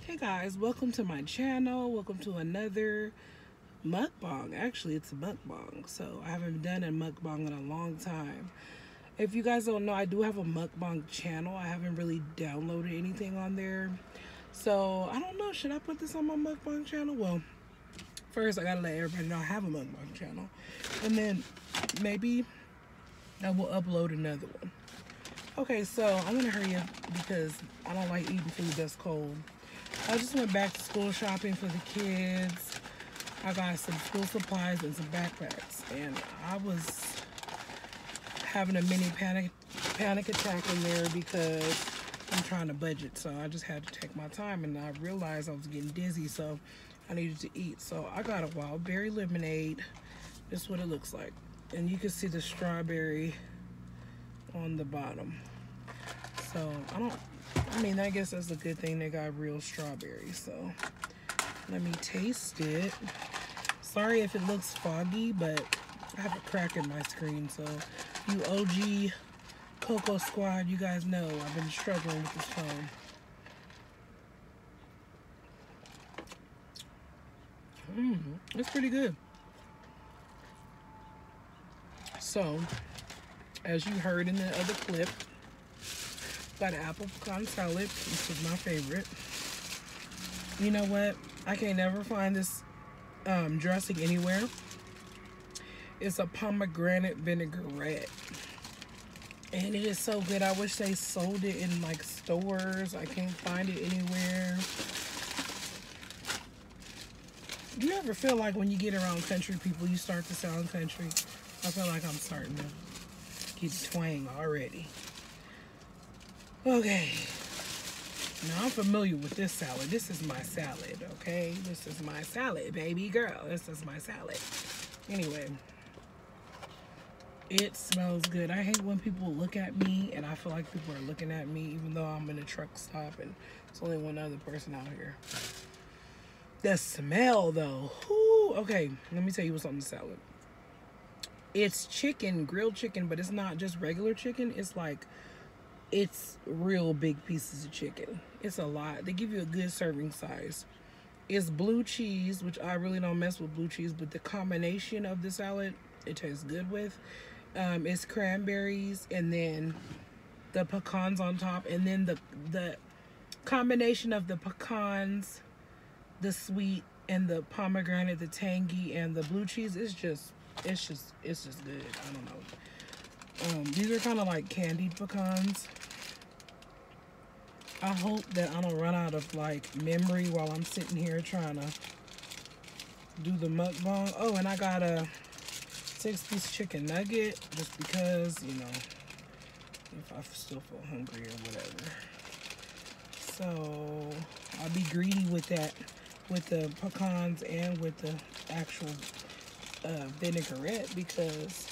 Hey guys, welcome to my channel. Welcome to another mukbang. Actually, it's a mukbang, so I haven't done a mukbang in a long time. If you guys don't know, I do have a mukbang channel. I haven't really downloaded anything on there. So, I don't know, should I put this on my mukbang channel? Well, first I gotta let everybody know I have a mukbang channel. And then maybe I will upload another one. Okay, so I'm gonna hurry up because I don't like eating food that's cold. I just went back to school shopping for the kids. I got some school supplies and some backpacks, and I was having a mini panic attack in there because I'm trying to budget. So I just had to take my time, and I realized I was getting dizzy, so I needed to eat. So I got a wild berry lemonade. This is what it looks like, and you can see the strawberry on the bottom. So I guess that's a good thing they got real strawberries. So let me taste it. Sorry if it looks foggy, but I have a crack in my screen. So you OG Coko squad, you guys know I've been struggling with this phone. It's pretty good. So, as you heard in the other clip, got an apple pecan salad. This is my favorite. You know what? I can't never find this dressing anywhere. It's a pomegranate vinaigrette. And it is so good. I wish they sold it in like stores. I can't find it anywhere. Do you ever feel like when you get around country people, you start to sound country? I feel like I'm starting to get twang already. Okay, now I'm familiar with this salad. This is my salad, okay? This is my salad, baby girl. This is my salad. Anyway, it smells good. I hate when people look at me and I feel like people are looking at me even though I'm in a truck stop and it's only one other person out here. The smell though, whoo. Okay, let me tell you what's on the salad. It's chicken, grilled chicken, but it's not just regular chicken. It's real big pieces of chicken. It's a lot. They give you a good serving size. It's blue cheese, which I really don't mess with blue cheese, but the combination of the salad, it tastes good with. It's cranberries and then the pecans on top, and then the combination of the pecans, the sweet, and the pomegranate, the tangy, and the blue cheese is just good. I don't know. These are kind of like candied pecans. I hope that I don't run out of like memory while I'm sitting here trying to do the mukbang. Oh, and I got a 6-piece chicken nugget just because, you know, if I still feel hungry or whatever. So I'll be greedy with that, with the pecans and with the actual vinaigrette, because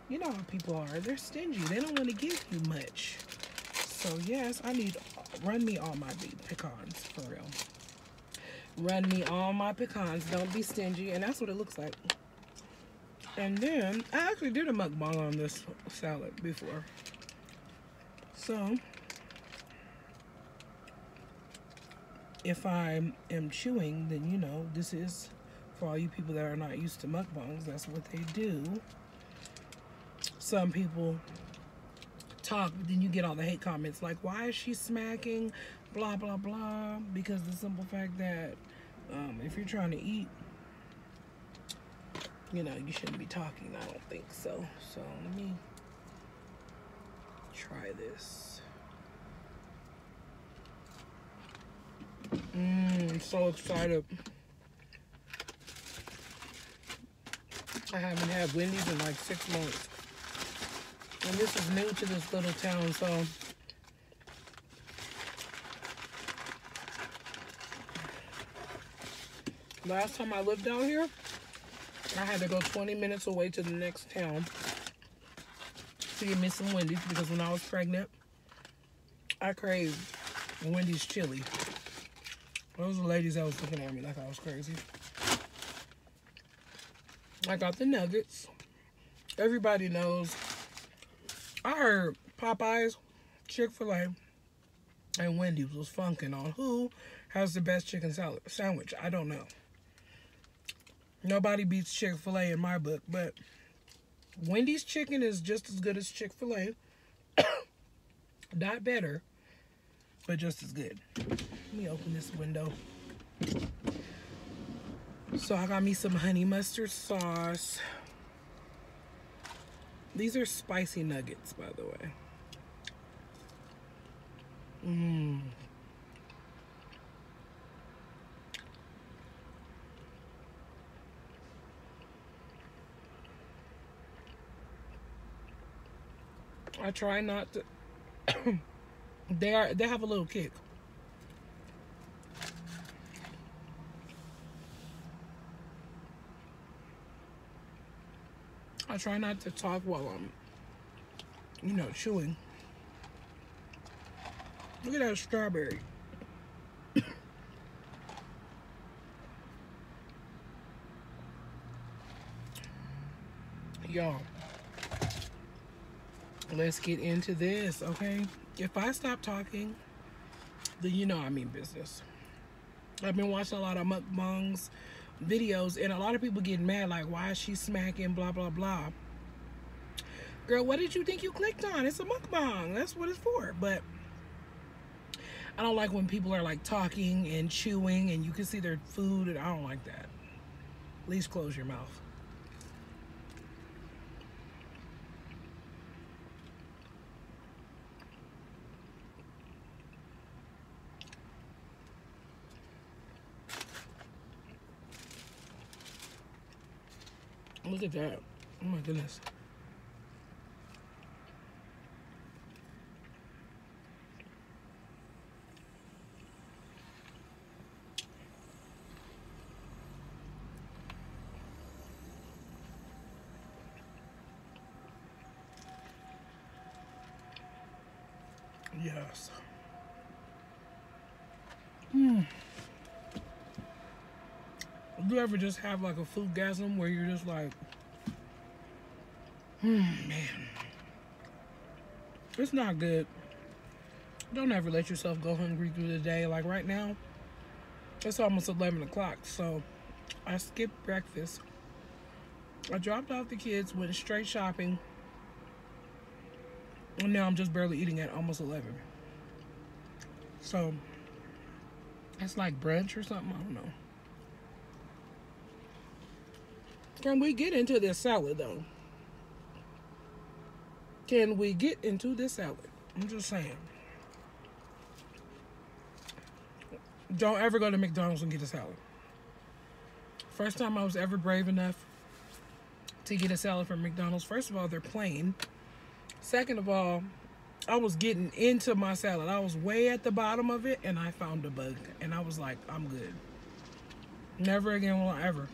you know how people are. They're stingy. They don't want to give you much. So yes, I need, run me all my pecans, for real. Run me all my pecans. Don't be stingy. And that's what it looks like. And then, I actually did a mukbang on this salad before. So, if I am chewing, then you know, this is for all you people that are not used to mukbangs. That's what they do. Some people talk, but then you get all the hate comments like, why is she smacking, blah blah blah, because the simple fact that if you're trying to eat, you know, you shouldn't be talking. I don't think so. So let me try this. I'm so excited. I haven't had Wendy's in like 6 months. And this is new to this little town, so last time I lived out here, I had to go 20 minutes away to the next town to get me some Wendy's, because when I was pregnant, I craved Wendy's chili. Those were the ladies that was looking at me like I was crazy. I got the nuggets. Everybody knows. I heard Popeyes, Chick-fil-A, and Wendy's was funking on who has the best chicken salad sandwich. I don't know. Nobody beats Chick-fil-A in my book, but Wendy's chicken is just as good as Chick-fil-A. Not better, but just as good. Let me open this window. So I got me some honey mustard sauce. These are spicy nuggets, by the way. I try not to. They have a little kick. I try not to talk while I'm, chewing. Look at that strawberry. Y'all, let's get into this, okay? If I stop talking, then you know I mean business. I've been watching a lot of mukbangs videos, and a lot of people getting mad, like, why is she smacking, blah, blah, blah. Girl, what did you think you clicked on? It's a mukbang. That's what it's for. But I don't like when people are, like, talking and chewing, and you can see their food, and I don't like that. At least close your mouth. Look at that. Oh my goodness. Yes. Do you ever just have like a foodgasm where you're just like, man, it's not good. Don't ever let yourself go hungry through the day. Like right now, it's almost 11 o'clock, so I skipped breakfast. I dropped off the kids, went straight shopping, and now I'm just barely eating at almost 11. So it's like brunch or something, I don't know. Can we get into this salad, though? Can we get into this salad? I'm just saying. Don't ever go to McDonald's and get a salad. First time I was ever brave enough to get a salad from McDonald's. First of all, they're plain. Second of all, I was getting into my salad. I was way at the bottom of it, and I found a bug. And I was like, I'm good. Never again will I ever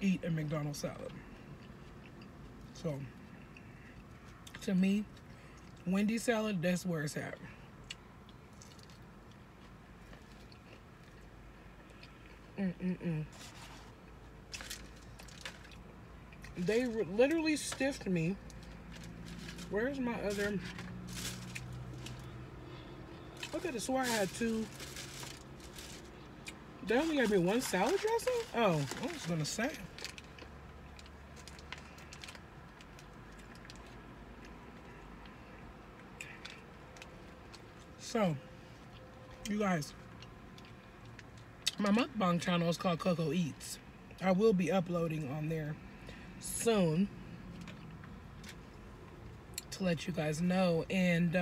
eat a McDonald's salad. So, to me, Wendy salad, that's where it's at. They literally stiffed me. Where's my other? I could have swore I had two. They only gave me one salad dressing? Oh, I was gonna say. So, you guys, my mukbang channel is called Coko Eats. I will be uploading on there soon to let you guys know. And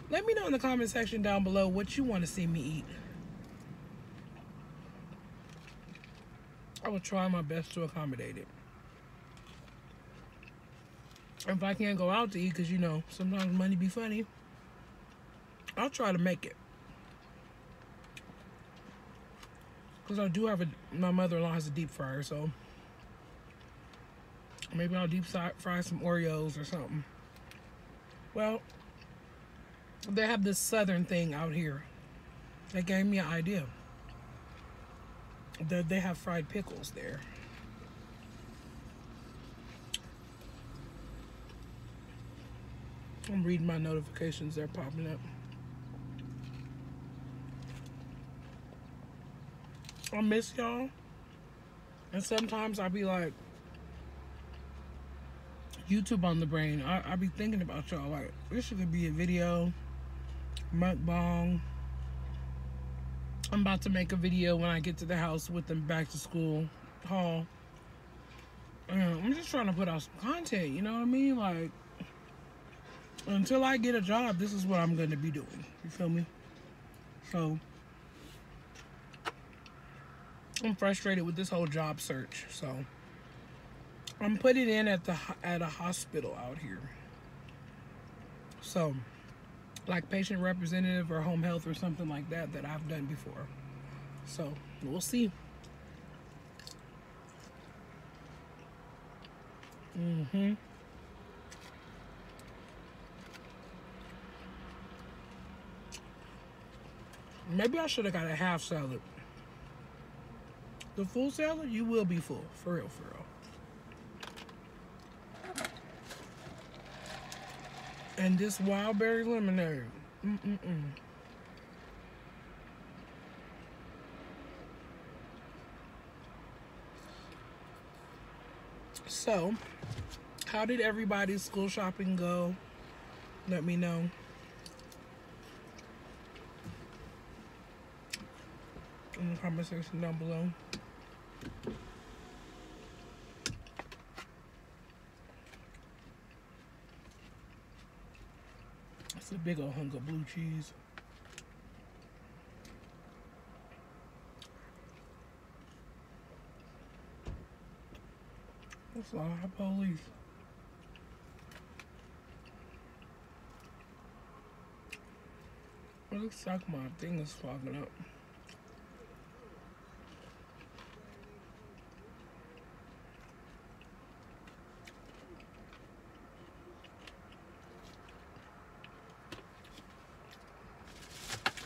let me know in the comment section down below what you want to see me eat. I will try my best to accommodate it. If I can't go out to eat, because, you know, sometimes money be funny, I'll try to make it. Because I do have my mother-in-law has a deep fryer, so maybe I'll deep fry some Oreos or something. Well, they have this southern thing out here that gave me an idea. They have fried pickles there. I'm reading my notifications, they're popping up. I miss y'all. And sometimes I be like, YouTube on the brain. I be thinking about y'all. Like, this should be a video, mukbang. I'm about to make a video when I get to the house with them back to school haul. I'm just trying to put out some content, you know what I mean? Like, until I get a job, this is what I'm going to be doing. You feel me? So, I'm frustrated with this whole job search. So, I'm putting in at a hospital out here. So, like patient representative or home health or something like that I've done before. So, we'll see. Maybe I should have got a half salad. The full salad, you will be full. For real, for real. And this wild berry lemonade. So, how did everybody's school shopping go? Let me know. In the comment section down below. It's a big old hunk of blue cheese. That's a lot of police. It looks like my thing is fogging up.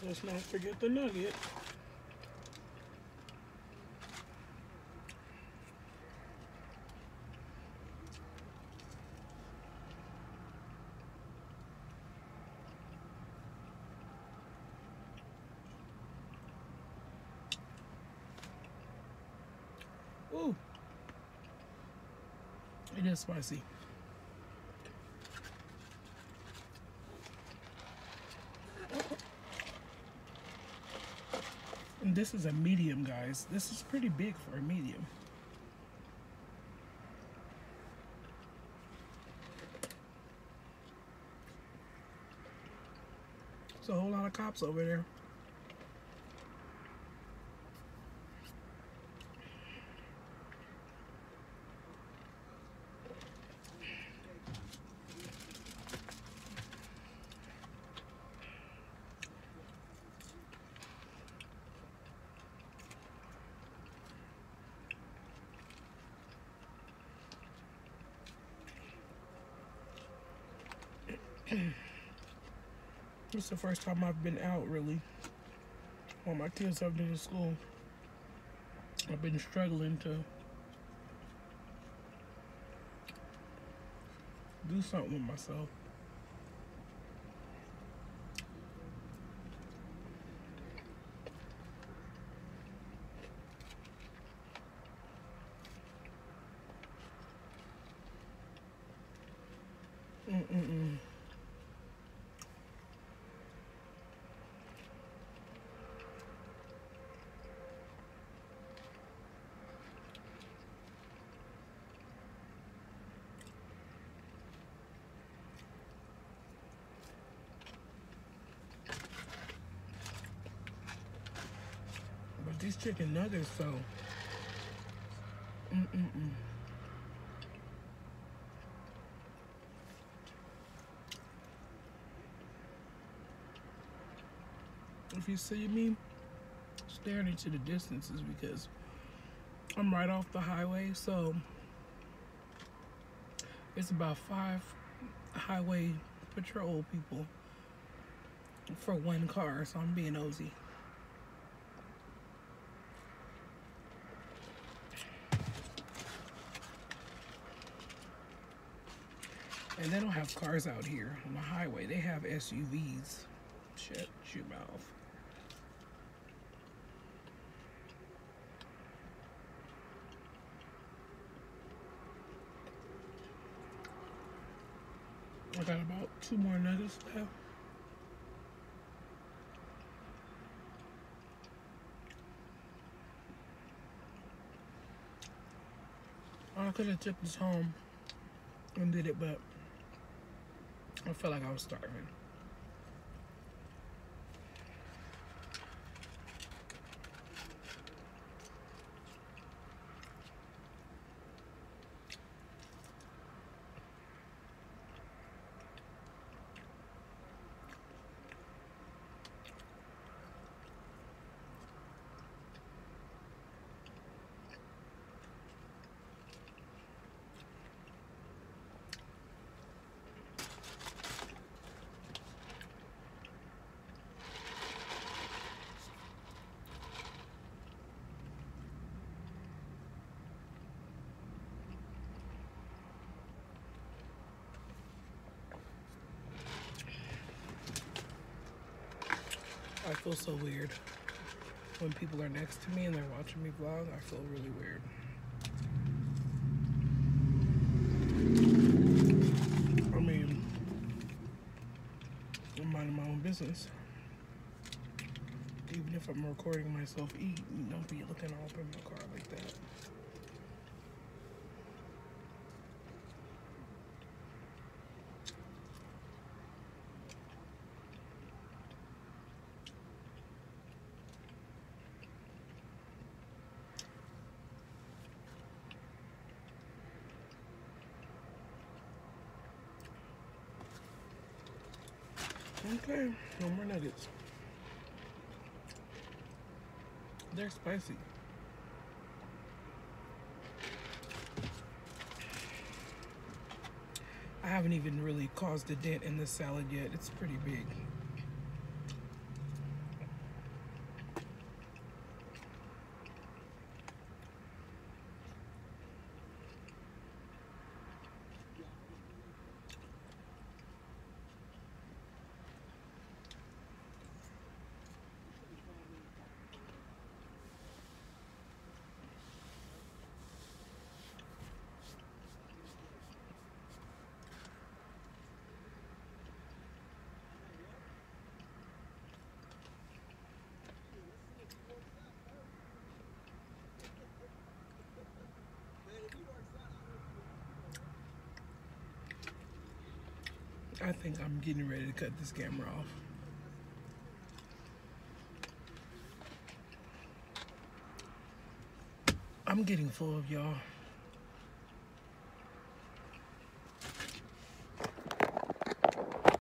Let's not forget the nugget. Ooh. It is spicy. And this is a medium, guys. This is pretty big for a medium. There's a whole lot of cops over there. This is the first time I've been out, really, while my kids have been in school. I've been struggling to do something with myself. But these chicken nuggets, so if you see me staring into the distance, is because I'm right off the highway, so it's about 5 highway patrol people for one car, so I'm being nosy. And they don't have cars out here on the highway. They have SUVs. Shut your mouth. I got about 2 more nuggets left. I could have took this home and did it, but I felt like I was starving. I feel so weird when people are next to me and they're watching me vlog. I feel really weird. I mean, I'm minding my own business. Even if I'm recording myself eat, don't be looking all up in my car like that. Okay, no more nuggets. They're spicy. I haven't even really caused a dent in this salad yet. It's pretty big. I think I'm getting ready to cut this camera off. I'm getting full of y'all.